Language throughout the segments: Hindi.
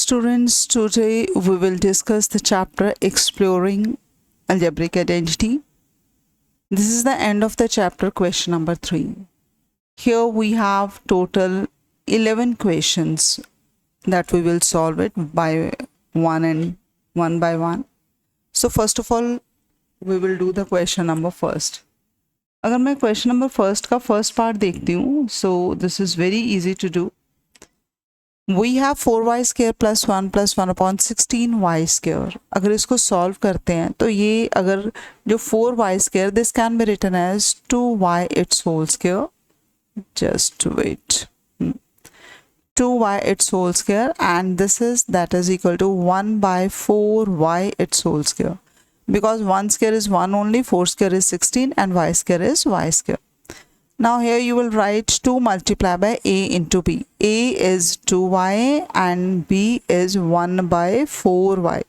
students, today we will discuss the chapter Exploring Algebraic Identity. This is the end of the chapter, question number 3. Here we have total 11 questions that we will solve it by one by one. So first of all, we will do the question number first. अगर मैं question number first का first part देखती हूँ, so this is very easy to do. We have 4y square plus 1 upon 16y square. अगर इसको solve करते हैं तो ये अगर जो 4y square, this can be written as 2y its whole square. Just wait. 2y its whole square, and this is equal to 1 by 4y its whole square. Because 1 square is 1 only, 4 square is 16, and y square is y square. Now here you will write 2 multiplied by a into b. A is 2y and b is 1 by 4y.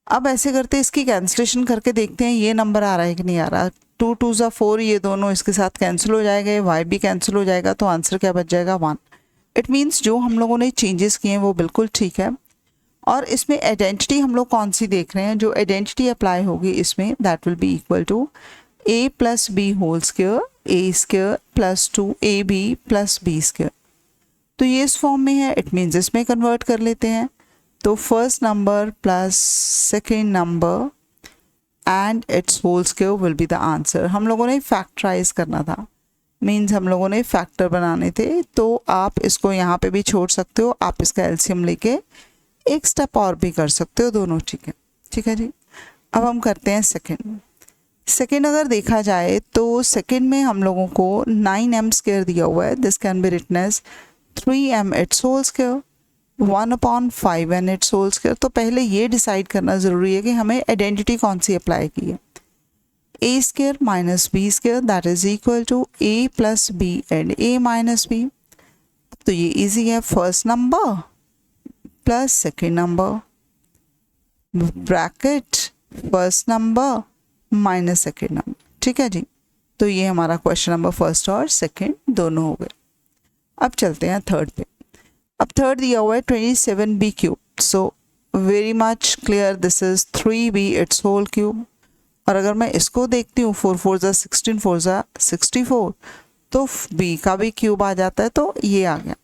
अब ऐसे करते इसकी कैंसिलेशन करके देखते हैं ये नंबर आ रहा है कि नहीं आ रहा. 2 2 ज़ा 4, ये दोनों इसके साथ कैंसिल हो जाएगा, y भी कैंसिल हो जाएगा, तो आंसर क्या बच जाएगा 1. इट मीन्स जो हम लोगों ने चेंजेस किए हैं वो बिल्कुल ठीक है. और इसमें आइडेंटिटी हम लोग कौन सी देख रहे हैं, जो आइडेंटिटी अप्लाई होगी इसमें that will be equal to a plus B whole square a square plus 2ab plus b square. तो ये इस फॉर्म में है, इट मीन्स इसमें कन्वर्ट कर लेते हैं. तो first number plus second number and it's whole square will be the answer. हम लोगों ने फैक्टराइज करना था, मीन्स हम लोगों ने फैक्टर बनाने थे. तो आप इसको यहाँ पे भी छोड़ सकते हो, आप इसका एलसीएम लेके एक स्टेप और भी कर सकते हो, दोनों ठीक है. ठीक है जी. अब हम करते हैं सेकेंड अगर देखा जाए तो सेकेंड में हम लोगों को 9m स्क्वायर दिया हुआ है. This can be written as 3m it's whole square 1 upon 5n it's whole square. तो पहले ये डिसाइड करना ज़रूरी है कि हमें आइडेंटिटी कौन सी अप्लाई की है. a square minus b square that is equal to a plus b and a minus b. तो ये इजी है. First number plus second number bracket first number minus second number. ठीक है जी. तो ये हमारा क्वेश्चन नंबर फर्स्ट और सेकेंड दोनों हो गए. अब चलते हैं थर्ड पे. अब थर्ड दिया हुआ है 27b cube. So very much clear, this is 3b it's whole cube. और अगर मैं इसको देखती हूँ 4 4 ज़ा 16 4 ज़ा 64, तो b का भी क्यूब आ जाता है, तो ये आ गया.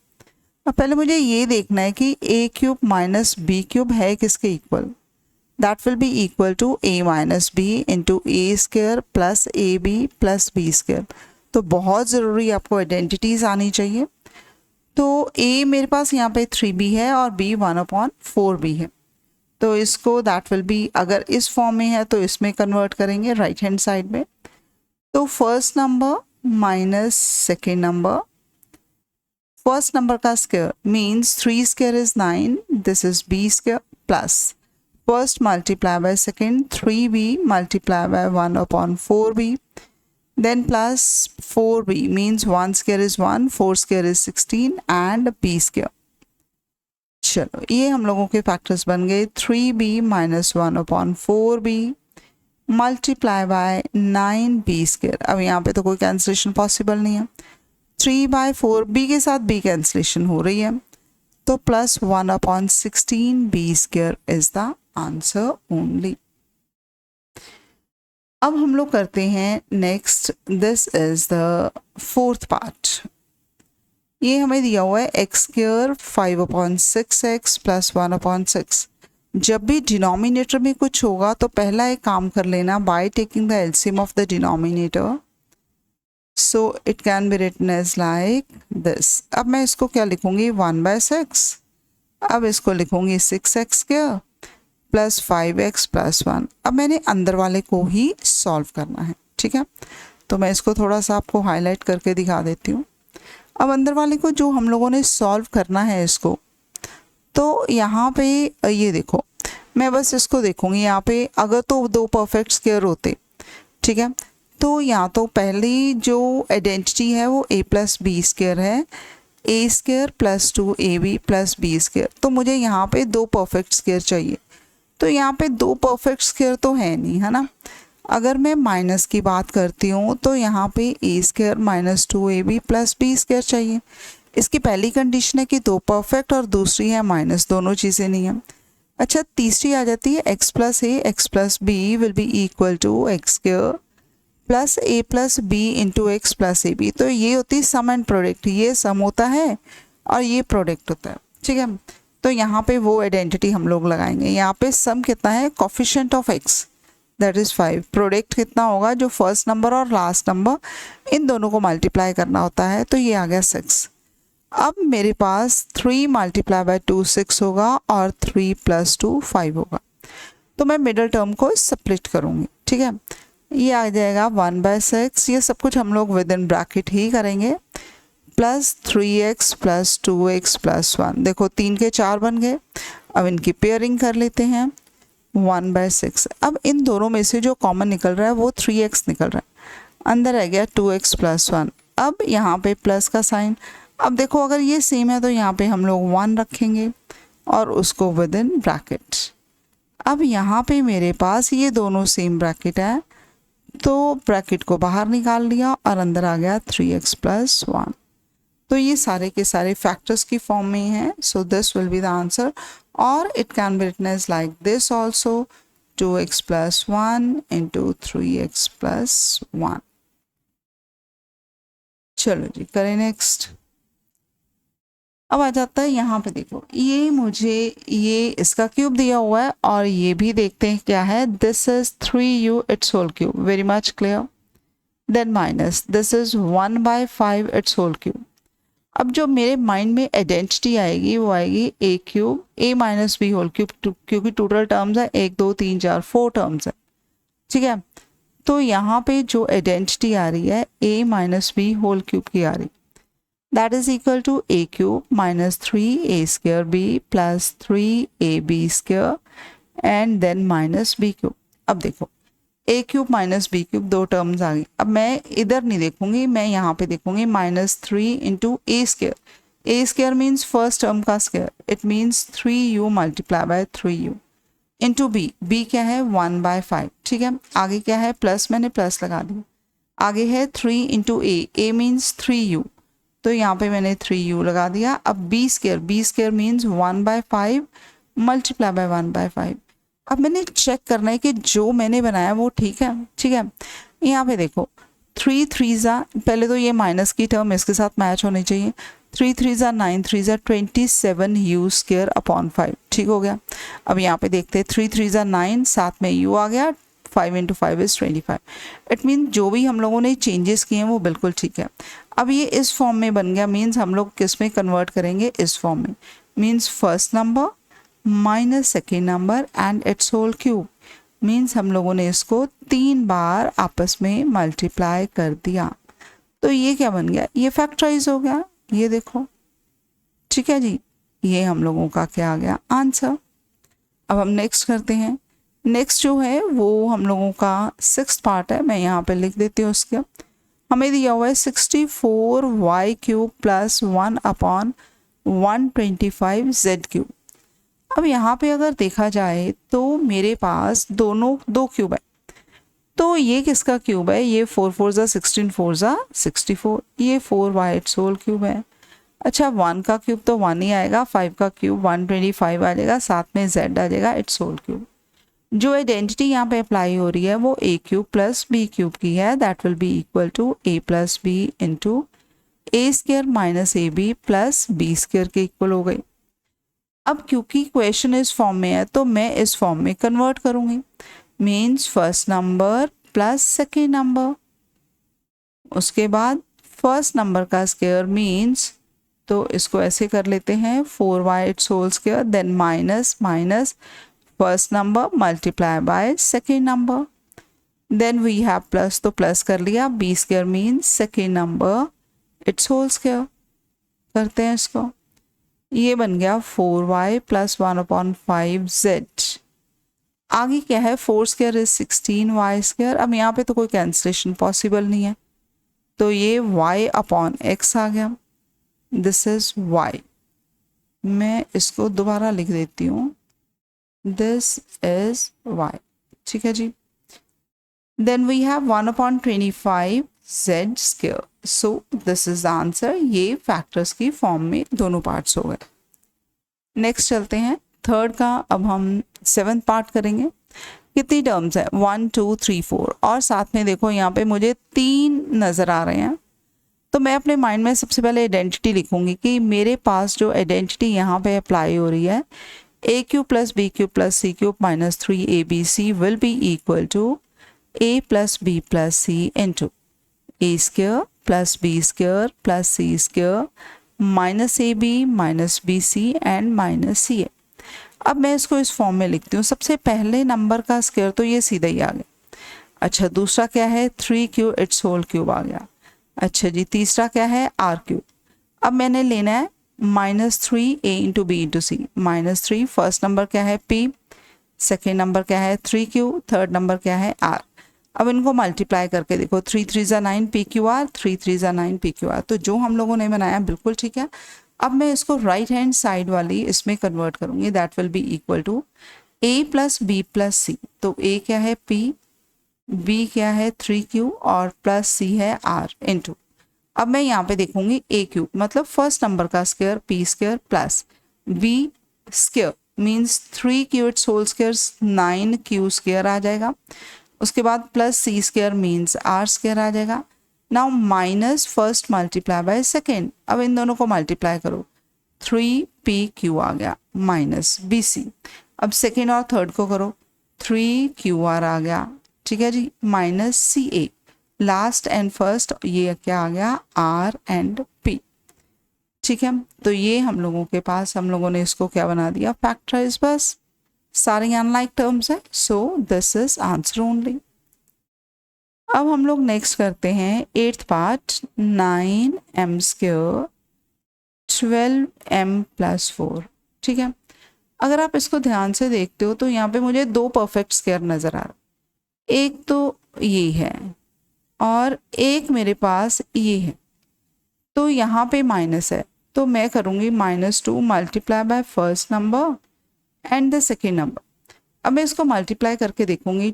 अब पहले मुझे ये देखना है कि a cube minus b cube है किसके equal. That will be equal to a minus b into a square plus ab plus b square. तो बहुत ज़रूरी आपको आइडेंटिटीज़ आनी चाहिए. तो a मेरे पास यहाँ पे 3b है और b 1/4b है. तो इसको दैट विल बी, अगर इस फॉर्म में है तो इसमें कन्वर्ट करेंगे राइट हैंड साइड में. तो first number minus second number. First number का square means 3 square is 9, this is b square plus first multiply by second 3b multiply by 1/4b, then plus 4b means 1 square is 1, 4 square is 16 and b square. चलो ये हम लोगों के फैक्टर्स बन गए. 3b minus 1/4b multiply by 9b square. अब यहाँ पे तो कोई कैंसिलेशन पॉसिबल नहीं है. 3/4 b के साथ b कैंसिलेशन हो रही है, तो plus 1/16b square is the answer only. अब हम लोग करते हैं next. This is the fourth part. ये हमें दिया हुआ है x स्क्वायर 5/6x प्लस 1/6. जब भी डिनोमिनेटर में कुछ होगा तो पहला एक काम कर लेना, by taking the LCM of the denominator. So it can be written as like this. अब मैं इसको क्या लिखूंगी 1/6. अब इसको लिखूंगी 6x square plus 5x plus 1. अब मैंने अंदर वाले को ही सॉल्व करना है. ठीक है. तो मैं इसको थोड़ा सा आपको हाईलाइट करके दिखा देती हूँ. अब अंदर वाले को जो हम लोगों ने सॉल्व करना है इसको, तो यहाँ पे ये देखो, मैं बस इसको देखूँगी. यहाँ पे अगर तो 2 परफेक्ट स्क्वायर होते, ठीक है, तो यहाँ तो पहली जो आइडेंटिटी है वो a प्लस बी स्क्वायर है, a square plus 2ab plus b square. तो मुझे यहाँ पे 2 परफेक्ट स्क्वायर चाहिए. तो यहाँ पे 2 परफेक्ट स्क्वायर तो है नहीं, है ना. अगर मैं माइनस की बात करती हूँ तो यहाँ पे a square minus 2ab plus b square चाहिए. इसकी पहली कंडीशन है कि दो परफेक्ट और दूसरी है माइनस, दोनों चीज़ें नहीं है। अच्छा, तीसरी आ जाती है x plus A X plus B will be equal to X square plus A plus B into X plus A B. तो ये होती है सम एंड प्रोडक्ट, ये सम होता है और ये प्रोडक्ट होता है, ठीक है। तो यहाँ पे वो आइडेंटिटी हम लोग लगाएंगे। यहाँ पे सम कितना है, coefficient of x that is 5, product कितना होगा, जो फर्स्ट नंबर और लास्ट नंबर इन दोनों को मल्टीप्लाई करना होता है, तो ये आ गया 6। अब मेरे पास 3 मल्टीप्लाई बाय 2 6 होगा और 3 प्लस 2 5 होगा। तो मैं मिडल टर्म को स्प्लिट करूँगी, ठीक है। ये आ जाएगा 1/6, ये सब कुछ हम लोग विद इन ब्रैकेट ही करेंगे, plus 3x plus 2x plus 1। देखो 3 के 4 बन गए। अब इनकी पेयरिंग कर लेते हैं, 1/6। अब इन दोनों में से जो कॉमन निकल रहा है वो 3x निकल रहा है, अंदर आ गया 2x प्लस 1। अब यहाँ पे प्लस का साइन, अब देखो अगर ये सेम है तो यहाँ पे हम लोग 1 रखेंगे और उसको विद इन ब्रैकेट। अब यहाँ पे मेरे पास ये दोनों सेम ब्रैकेट है, तो ब्रैकेट को बाहर निकाल लिया और अंदर आ गया 3x प्लस 1। तो ये सारे के सारे फैक्टर्स की फॉर्म में हैं, so this will be the answer. और it can be written as like this also, 2x plus 1 into 3x plus 1। चलो जी करें नेक्स्ट। अब आ जाता है यहाँ पे, देखो ये मुझे ये इसका क्यूब दिया हुआ है और ये भी देखते हैं क्या है, this is 3u it's whole cube, very much clear. Then minus this is 1/5 it's whole cube. अब जो मेरे माइंड में आइडेंटिटी आएगी वो आएगी a cube a minus B whole cube, क्योंकि टोटल टर्म्स है 1 2 3 4 4 टर्म्स है, ठीक है। तो यहाँ पे जो आइडेंटिटी आ रही है a minus B whole cube की आ रही, that is equal to a cube minus 3a square b plus 3ab square and then minus b cube। अब देखो a cube minus B cube दो टर्म्स आ गई। अब मैं इधर नहीं देखूंगी, मैं यहाँ पे देखूंगी -3 into A square. A square means first term का square, it means 3u multiply by 3u into B. B क्या है 1/5, ठीक है। आगे क्या है प्लस, मैंने प्लस लगा दिया। आगे है 3 इंटू ए मीन्स 3u, तो यहाँ पे मैंने 3u लगा दिया। अब B square means 1/5 multiply by 1/5। अब मैंने चेक करना है कि जो मैंने बनाया वो ठीक है, ठीक है। यहाँ पे देखो 3 3 पहले तो ये माइनस की टर्म इसके साथ मैच होनी चाहिए। 3 3 9 3 27u स्क्र अपॉन 5, ठीक हो गया। अब यहाँ पे देखते हैं 3 3 9, साथ में u आ गया, 5 इंटू 5 इज 25। इट मीन जो भी हम लोगों ने चेंजेस किए हैं वो बिल्कुल ठीक है। अब ये इस फॉर्म में बन गया, मीन्स हम लोग किस में कन्वर्ट करेंगे, इस फॉर्म में। Means first number minus second number and it's whole cube. Means हम लोगों ने इसको 3 बार आपस में मल्टीप्लाई कर दिया, तो ये क्या बन गया, ये फैक्टराइज हो गया, ये देखो, ठीक है जी। ये हम लोगों का क्या आ गया आंसर। अब हम नेक्स्ट करते हैं। नेक्स्ट जो है वो हम लोगों का 6th पार्ट है, मैं यहाँ पे लिख देती हूँ उसका। हमें दिया हुआ है 64y cube plus 1 upon 125z cube. अब यहाँ पे अगर देखा जाए तो मेरे पास दो क्यूब है, तो ये किसका क्यूब है, ये 4 4 16 4 64, ये 4y इट्स होल क्यूब है। अच्छा 1 का क्यूब तो 1 ही आएगा, 5 का क्यूब 125 आ जाएगा, साथ में z आ जाएगा इट्स होल क्यूब। जो आइडेंटिटी यहाँ पे अप्लाई हो रही है वो a cube plus b cube की है, that will be equal to a plus B into A square minus A B plus B square के इक्वल हो गई। अब क्योंकि क्वेश्चन इस फॉर्म में है तो मैं इस फॉर्म में कन्वर्ट करूंगी, means first number plus second number, उसके बाद फर्स्ट नंबर का स्क्वायर मीन्स, तो इसको ऐसे कर लेते हैं 4y it's whole square, then minus minus first number multiply by second number, then we have plus, तो प्लस कर लिया, B square means second number it's whole square. करते हैं इसको, ये बन गया 4y प्लस 1/5z। आगे क्या है 4 स्क्वायर इज 16y स्क्वायर। अब यहाँ पे तो कोई कैंसिलेशन पॉसिबल नहीं है, तो ये y अपॉन x आ गया, दिस इज y। मैं इसको दोबारा लिख देती हूँ, दिस इज y, ठीक है जी। Then we have 1/25 z square. So this is the answer. ये फैक्टर्स की फॉर्म में दोनों पार्ट्स हो गए। नेक्स्ट चलते हैं थर्ड का। अब हम 7th पार्ट करेंगे। कितनी टर्म्स है? 1 2 3 4 और साथ में देखो यहाँ पे मुझे 3 नज़र आ रहे हैं। तो मैं अपने माइंड में सबसे पहले आइडेंटिटी लिखूंगी कि मेरे पास जो आइडेंटिटी यहाँ पे अप्लाई हो रही है a cube plus b cube plus c cube minus 3abc will be equal to a plus b plus c into a square plus b square plus c square minus A b minus b c and minus c a. अब मैं इसको इस फॉर्म में लिखती हूँ। सबसे पहले नंबर का स्क्वायर तो ये सीधा ही आ गया। अच्छा, दूसरा क्या है? 3q इट्स होल क्यूब आ गया। अच्छा जी, तीसरा क्या है? r cube. अब मैंने लेना है -3a इंटू बी इंटू सी। -3 फर्स्ट नंबर क्या है? p, सेकेंड नंबर क्या है? 3q, थर्ड नंबर क्या है? r। अब इनको मल्टीप्लाई करके देखो, 3 3 ज़ा 9 PQR, 3 3 ज़ा 9 PQR। तो जो हम लोगों ने बनाया बिल्कुल ठीक है। अब मैं इसको राइट हैंड साइड वाली इसमें कन्वर्ट करूंगी। That will be equal to a plus b plus c. तो a क्या है? p, b क्या है? 3q और प्लस c है r इंटू। अब मैं यहाँ पे देखूंगी a क्यूब मतलब फर्स्ट नंबर का square p square plus b square means 3q it's whole square 9q square आ जाएगा। उसके बाद plus c square means r square आ जाएगा। Now minus first multiply by second. अब इन दोनों को मल्टीप्लाई करो, 3pq आ गया माइनस bc। अब सेकेंड और थर्ड को करो, 3qr आ गया, ठीक है जी, minus ca। Last and first ये क्या आ गया? r एंड p, ठीक है। तो ये हम लोगों के पास, हम लोगों ने इसको क्या बना दिया? फैक्टराइज। बस सारे अनलाइक टर्म्स है। सो दिस इज आंसर ओनली। अब हम लोग नेक्स्ट करते हैं 8th part. 9m square 12m plus 4, ठीक है। अगर आप इसको ध्यान से देखते हो तो यहाँ पे मुझे 2 परफेक्ट स्क्वायर नज़र आ रहा। एक तो ये है और एक मेरे पास ये है। तो यहाँ पे माइनस है, तो मैं करूँगी -2 multiply by first number and the second number. अब मैं इसको मल्टीप्लाई करके देखूंगी,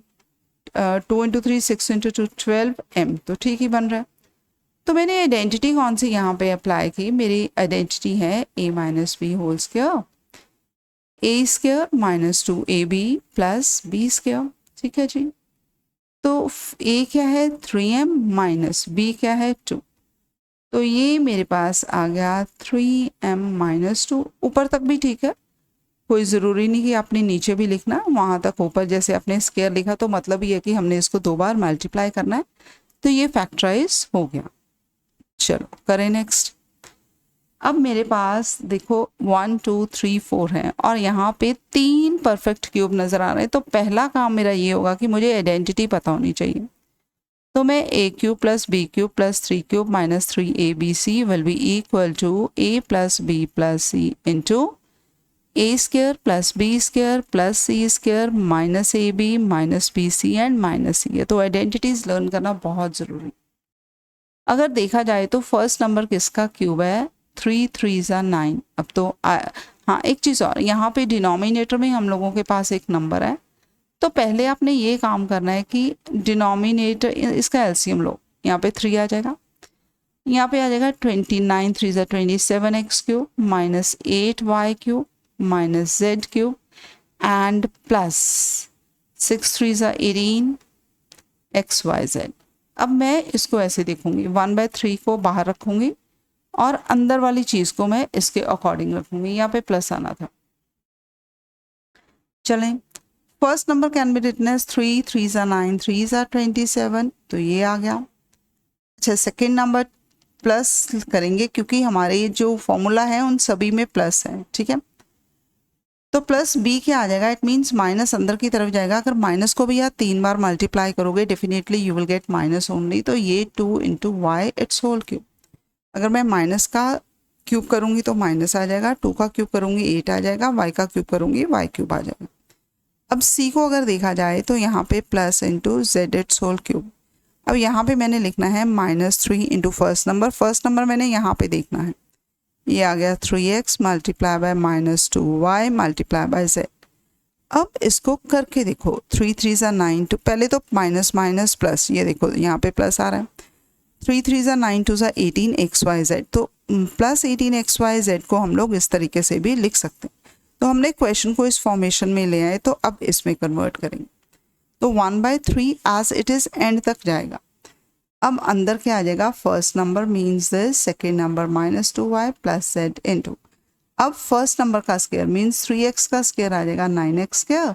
2 इंटू 3 6 इंटू 2 12m, तो ठीक ही बन रहा है। तो मैंने आइडेंटिटी कौन सी यहाँ पे अप्लाई की? मेरी आइडेंटिटी है a minus B whole square, a square minus 2ab plus b square, ठीक है जी। तो a क्या है? 3m माइनस b क्या है? 2। तो ये मेरे पास आ गया 3m माइनस 2। ऊपर तक भी ठीक है, कोई ज़रूरी नहीं कि आपने नीचे भी लिखना, वहाँ तक ऊपर जैसे आपने स्क्वायर लिखा तो मतलब ये है कि हमने इसको 2 बार मल्टीप्लाई करना है। तो ये फैक्टराइज हो गया। चलो करें नेक्स्ट। अब मेरे पास देखो 1 2 3 4 है और यहाँ पे 3 परफेक्ट क्यूब नज़र आ रहे हैं। तो पहला काम मेरा ये होगा कि मुझे आइडेंटिटी पता होनी चाहिए। तो मैं a cube plus b cube plus 3 cube minus 3abc will be equal to a plus b plus c into a square plus b square plus c square minus ab minus bc and minus c है। तो आइडेंटिटीज लर्न करना बहुत ज़रूरी। अगर देखा जाए तो फर्स्ट नंबर किसका क्यूब है? 3 3 ज़ा 9। अब तो हाँ, एक चीज़ और, यहाँ पे डिनोमिनेटर में हम लोगों के पास एक नंबर है। तो पहले आपने ये काम करना है कि डिनोमिनेटर इसका एलसीएम लो। यहाँ पे 3 आ जाएगा, यहाँ पे आ जाएगा 29 3 ज़ा 27x cube minus 8y cube minus z cube and plus 6 3 ज़ा 18 xyz। अब मैं इसको ऐसे देखूंगी, 1/3 को बाहर रखूंगी और अंदर वाली चीज़ को मैं इसके अकॉर्डिंग रखूंगी। यहाँ पे प्लस आना था। चलें, first number can be written as 3 3 ज़ा 9 3 ज़ा 27, तो ये आ गया। अच्छा, सेकेंड नंबर प्लस करेंगे क्योंकि हमारे जो फॉर्मूला है उन सभी में प्लस है, ठीक है। तो प्लस b क्या आ जाएगा? इट मीन्स माइनस अंदर की तरफ जाएगा। अगर माइनस को भी आप 3 बार मल्टीप्लाई करोगे definitely you will get minus only. तो ये 2 into Y it's whole cube. अगर मैं माइनस का क्यूब करूँगी तो माइनस आ जाएगा, 2 का क्यूब करूँगी 8 आ जाएगा, y का क्यूब करूँगी y क्यूब आ जाएगा। अब c को अगर देखा जाए तो यहाँ पे plus into Z it's whole cube. अब यहाँ पे मैंने लिखना है -3 इंटू फर्स्ट नंबर मैंने यहाँ पे देखना है। ये आ गया 3x multiply by -2y multiply by z। अब इसको करके देखो, 3 3 ज़ा 9, तो पहले तो माइनस माइनस प्लस, ये देखो यहाँ पे प्लस आ रहा है। 3 3 ज़ा 9 2 ज़ा 18 XYZ, तो प्लस 18 XYZ को हम लोग इस तरीके से भी लिख सकते हैं। तो हमने क्वेश्चन को इस फॉर्मेशन में ले आए, तो अब इसमें कन्वर्ट करेंगे। तो 1/3 एज इट इज़ एंड तक जाएगा। अब अंदर क्या आ जाएगा, first number means this, second number -2y plus z into, अब फर्स्ट नंबर का स्क्वायर मीन्स 3x का स्क्वायर आ जाएगा 9x स्क्वायर,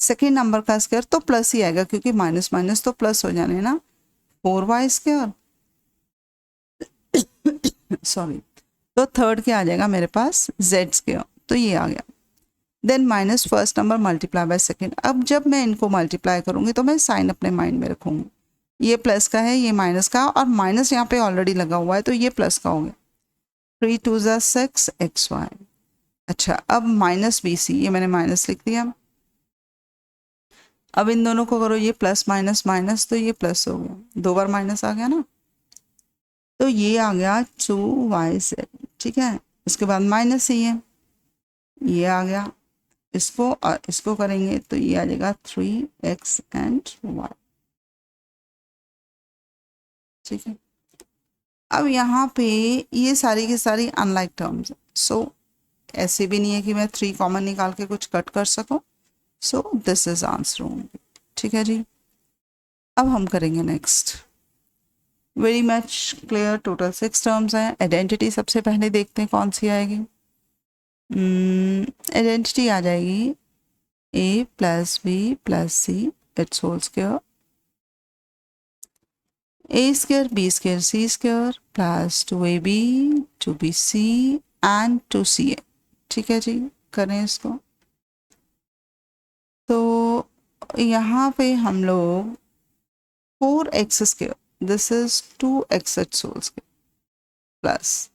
सेकेंड नंबर का स्क्वायर तो प्लस ही आएगा क्योंकि माइनस माइनस तो प्लस हो जाने ना, 4y स्क्वायर सॉरी, तो थर्ड क्या आ जाएगा मेरे पास, z स्क्वायर, तो ये आ गया। Then minus first number multiply by second. अब जब मैं इनको मल्टीप्लाई करूंगी तो मैं साइन अपने माइंड में रखूंगी, ये प्लस का है, ये माइनस का, और माइनस यहाँ पे ऑलरेडी लगा हुआ है तो ये प्लस का हो गया। 3 2 ज़ा 6 XY। अच्छा, अब माइनस BC, ये मैंने माइनस लिख दिया। अब इन दोनों को करो, ये प्लस माइनस माइनस, तो ये प्लस हो गया, 2 बार माइनस आ गया ना, तो ये आ गया 2YZ। ठीक है, इसके बाद माइनस ये आ गया, इसको और इसको करेंगे तो ये आ जाएगा 3x एंड y। ठीक है, अब यहाँ पे ये सारी की सारी अनलाइक टर्म्स है, सो ऐसे भी नहीं है कि मैं 3 कॉमन निकाल के कुछ कट कर सकूं, सो दिस इज आंसर होंगे। ठीक है जी, अब हम करेंगे next. Very much clear, total 6 terms हैं। आइडेंटिटी सबसे पहले देखते हैं कौन सी आएगी। आइडेंटिटी आ जाएगी a plus b plus c it's whole square, a square b square c square plus 2ab 2bc and 2ca। ठीक है जी, करें इसको। तो यहाँ पे हम लोग 4x square, this is 2x it's whole square plus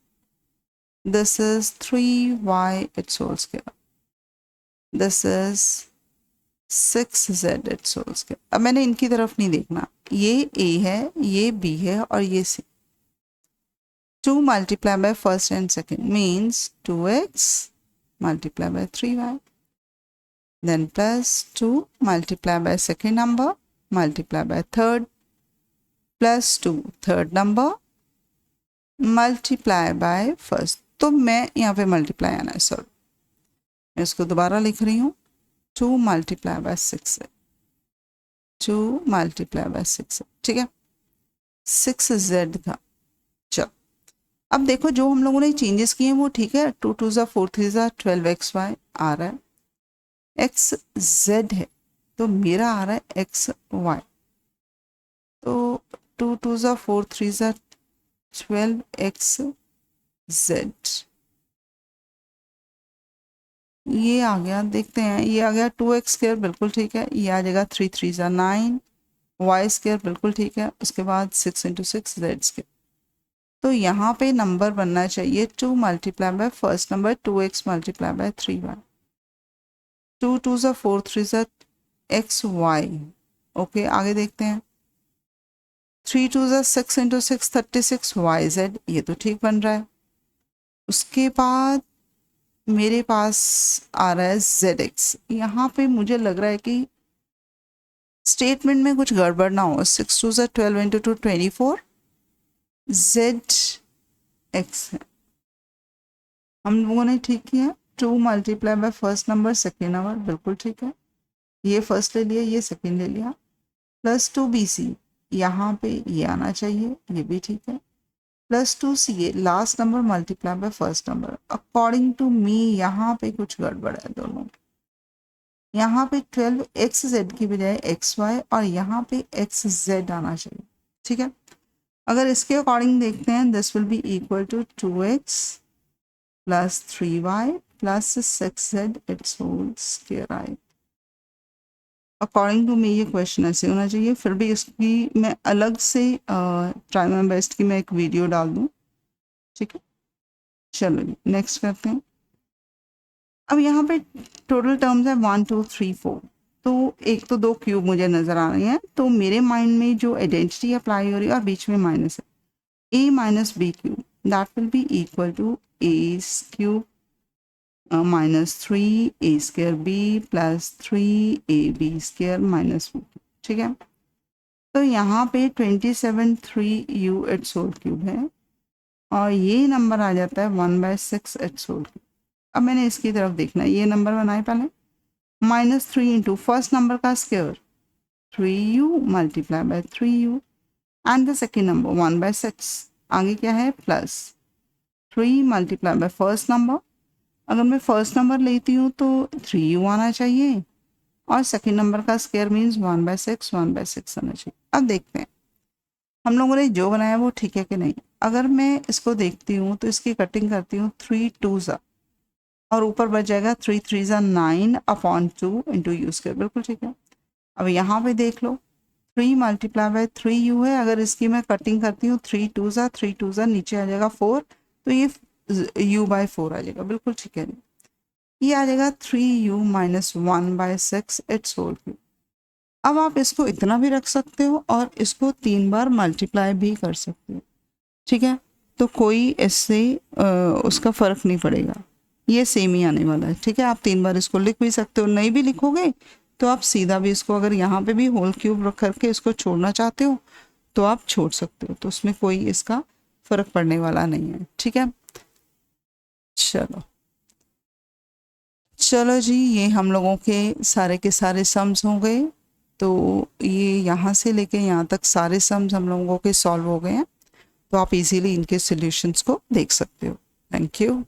this is 3y it's whole square, this is 6z it's whole square. अब मैंने इनकी तरफ नहीं देखना, ये a है, ये b है और ये c। 2 multiplied by first and second means 2x multiplied by 3y, then plus 2 multiplied by second number multiplied by third plus 2 third number multiply by first। तो मैं यहाँ पे मल्टीप्लाई आना है, सॉरी मैं इसको दोबारा लिख रही हूँ, 2 multiply by 6 है, 2 multiply by 6 है। ठीक है, 6z था। चलो अब देखो जो हम लोगों ने चेंजेस किए हैं वो ठीक है, 2 2 ज़ा 4 3 ज़ा 12xy आ रहा है, xz है तो मेरा आ रहा है xy, तो 2 2 ज़ा 4 3 ज़ा 12xz, ये आ गया, देखते हैं, ये आ गया 2x स्क्वायर, बिल्कुल ठीक है, ये आ जाएगा 3 3 ज़ा 9 y स्क्वायर, बिल्कुल ठीक है, उसके बाद 6 इंटू 6 z स्क्वायर। तो यहाँ पे नंबर बनना चाहिए 2 multiply by first number 2x multiply by 3y, 2 2 ज़ा 4 3 ज़ा xy। ओके, आगे देखते हैं, 3 2 ज़ा 6 इंटू 6 36 yz, ये तो ठीक बन रहा है। उसके बाद मेरे पास आ रहा है zx, यहाँ पे मुझे लग रहा है कि स्टेटमेंट में कुछ गड़बड़ ना हो। 6 2 ज़ा 12 इंटू 2 24 zx है, हम लोगों ने ठीक किया। 2 multiply by first number second number, बिल्कुल ठीक है, ये फर्स्ट ले लिया, ये सेकेंड ले लिया, प्लस 2bc, यहाँ पे ये आना चाहिए, ये भी ठीक है, plus 2ca last number multiply by first number. According to me यहाँ पे कुछ गड़बड़ है दोनों, यहाँ पे 12xz की बजाय xy और यहाँ पे xz आना चाहिए। ठीक है, अगर इसके अकॉर्डिंग देखते हैं, this will be equal to 2x plus 3y plus 6z it's whole square आई। अकॉर्डिंग टू मी ये क्वेश्चन ऐसे होना चाहिए, फिर भी इसकी मैं अलग से ट्राई माय बेस्ट की मैं एक वीडियो डाल दूँ। ठीक है, चलो जी नेक्स्ट करते हैं। अब यहाँ पे टोटल टर्म्स है 1 2 3 4, तो एक तो 2 क्यूब मुझे नज़र आ रहे हैं, तो मेरे माइंड में जो आइडेंटिटी अप्लाई हो रही है और बीच में माइनस है, a minus B cube that will be equal to a cube minus 3 a square b plus 3 ab square minus 1। ठीक है, तो यहाँ पे 27(3u) एट्स होल क्यूब है और ये नंबर आ जाता है 1/6 एट्स होल क्यूब। अब मैंने इसकी तरफ देखना है, ये नंबर बनाए पहले, -3 इंटू फर्स्ट नंबर का square 3u multiply by 3u and the second number 1/6, आगे क्या है plus 3 multiply by first number, अगर मैं फर्स्ट नंबर लेती हूँ तो 3u आना चाहिए और सेकेंड नंबर का स्क्वायर मीन्स 1/6 आना चाहिए। अब देखते हैं हम लोगों ने जो बनाया वो ठीक है कि नहीं। अगर मैं इसको देखती हूँ तो इसकी कटिंग करती हूँ 3 2s और ऊपर बच जाएगा 3 3s 9/2 इंटू यू स्क्वायर, बिल्कुल ठीक है। अब यहाँ पे देख लो 3 मल्टीप्लाई बाय 3u है, अगर इसकी मैं कटिंग करती हूँ 3 2s नीचे आ जाएगा 4, तो ये u/4 आ जाएगा, बिल्कुल ठीक है। ये आ जाएगा 3u - 1/6 इट्स होल क्यूब। अब आप इसको इतना भी रख सकते हो और इसको 3 बार मल्टीप्लाई भी कर सकते हो, ठीक है। तो कोई इससे उसका फ़र्क नहीं पड़ेगा, ये सेम ही आने वाला है, ठीक है। आप 3 बार इसको लिख भी सकते हो, नहीं भी लिखोगे तो आप सीधा भी इसको, अगर यहाँ पे भी होल क्यूब रख करके इसको छोड़ना चाहते हो तो आप छोड़ सकते हो, तो उसमें कोई इसका फ़र्क पड़ने वाला नहीं है, ठीक है। चलो जी, ये हम लोगों के सारे सम्स हो गए। तो ये यहाँ से लेके यहाँ तक सारे सम्स हम लोगों के सॉल्व हो गए हैं, तो आप इजीली इनके सॉल्यूशंस को देख सकते हो। Thank you.